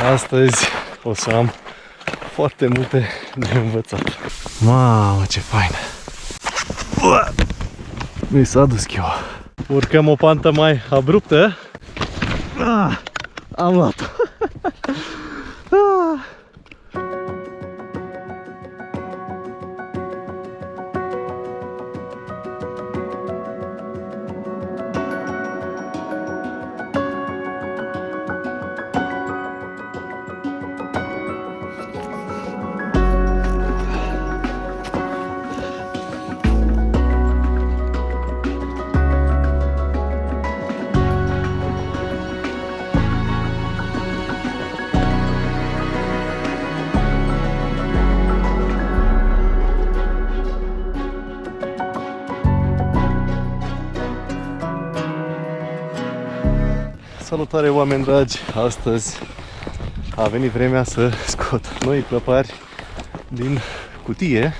Astăzi o să am foarte multe de învățat. Mamă, ce fain! Mi s-a dus chiua. Urcăm o pantă mai abruptă. Am luat-o. Salutare, oameni dragi! Astăzi a venit vremea să scot noi clăpari din cutie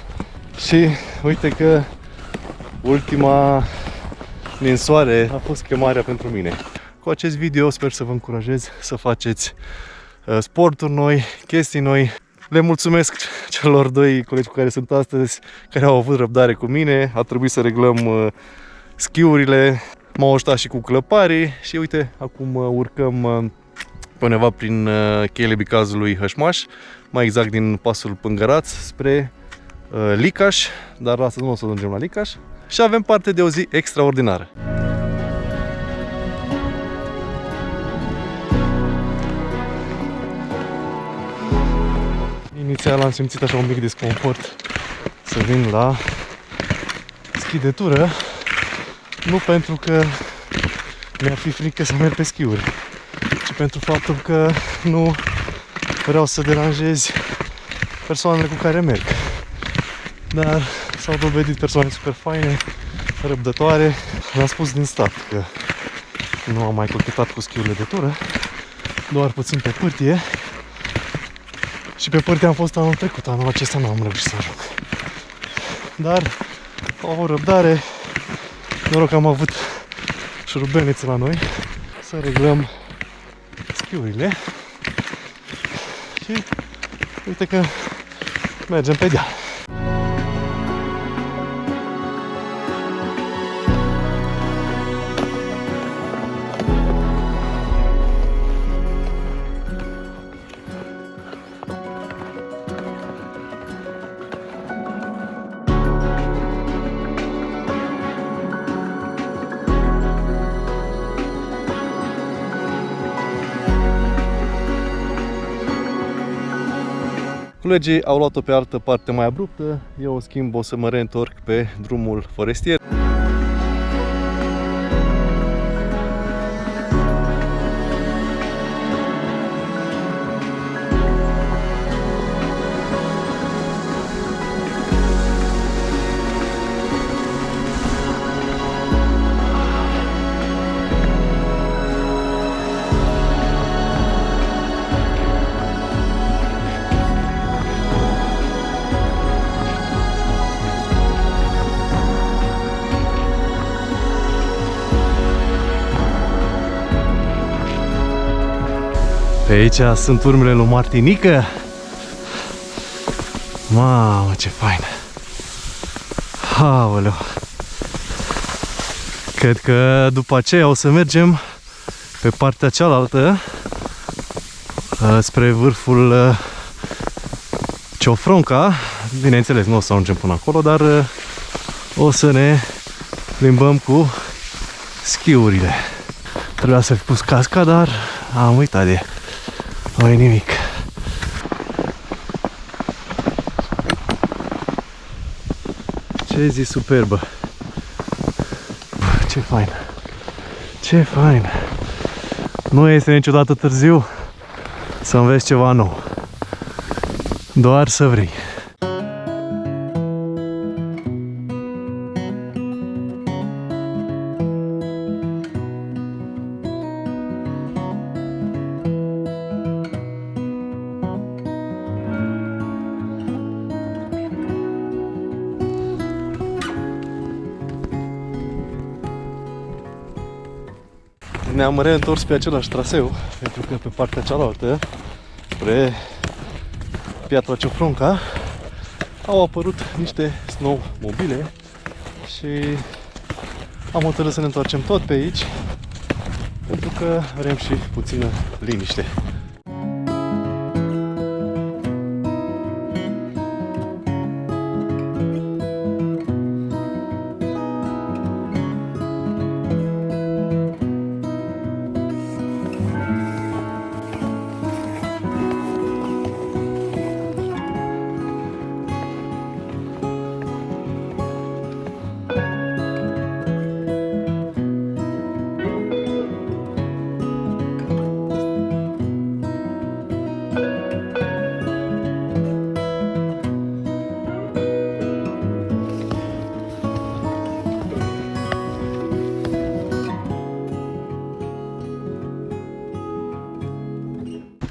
și uite că ultima ninsoare a fost chemarea pentru mine. Cu acest video sper să vă încurajez să faceți sporturi noi, chestii noi. Le mulțumesc celor doi colegi cu care sunt astăzi, care au avut răbdare cu mine. A trebuit să reglăm schiurile. M-au ajutat și cu clăparii și uite, acum urcăm pe undeva prin cheile Bicazului Hășmaș, mai exact din pasul Pângăraț spre Licaș, dar astăzi nu o să ajungem la Licaș și avem parte de o zi extraordinară. Inițial am simțit așa un mic disconfort să vin la schi de tură. Nu pentru că mi-ar fi frică să merg pe schiuri, ci pentru faptul că nu vreau să deranjez persoanele cu care merg. Dar s-au dovedit persoane super faine, răbdătoare. Le-am spus din start că nu am mai cochetat cu schiurile de tură, doar puțin pe pârtie. Și pe pârtie am fost anul trecut, anul acesta nu am reușit să ajung. Dar au o răbdare. Noroc că am avut șurubelnițe la noi. Să reglăm schiurile. Și uite că mergem pe deal. Colegii au luat-o pe altă parte mai abruptă, eu în schimb o să mă reîntorc pe drumul forestier. Pe aici sunt urmele lui Martinică. Mamă, ce fain! Aoleu! Cred că după aceea o să mergem pe partea cealaltă spre vârful Ciofronca. Bineînțeles, nu o să ajungem până acolo, dar o să ne plimbăm cu schiurile. Trebuia să fi pus casca, dar am uitat de... Nu-i nimic. Ce zi superbă! Ce fain! Ce fain! Nu este niciodată târziu să înveți ceva nou. Doar să vrei. Ne-am reîntors pe același traseu, pentru că pe partea cealaltă spre Piatra Ciofronca, au apărut niște snowmobile și am hotărât să ne întoarcem tot pe aici, pentru că vrem și puțină liniște.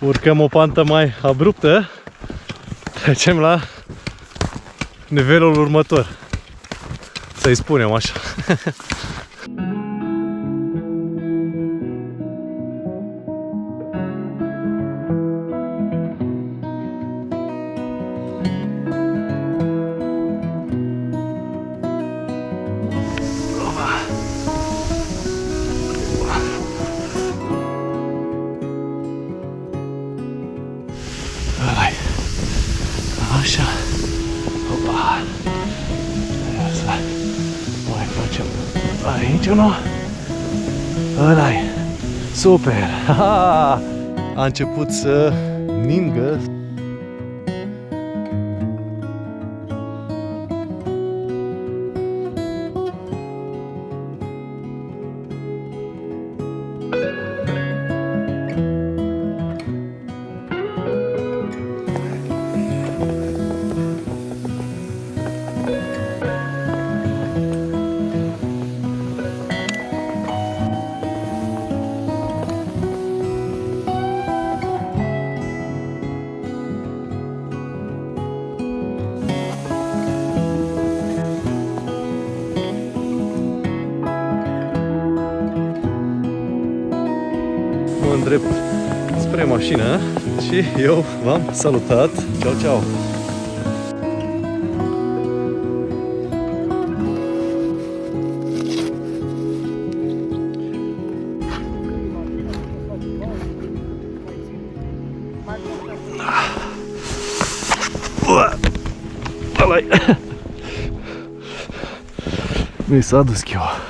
Urcăm o pantă mai abruptă, trecem la nivelul următor, să-i spunem așa. Așa. Opa. Să mai facem aici unul. Ăla-i. Super. A început să ningă. Mă îndrept spre mașină și eu v-am salutat. Ciao, ciao! Mi s-a dus chiua.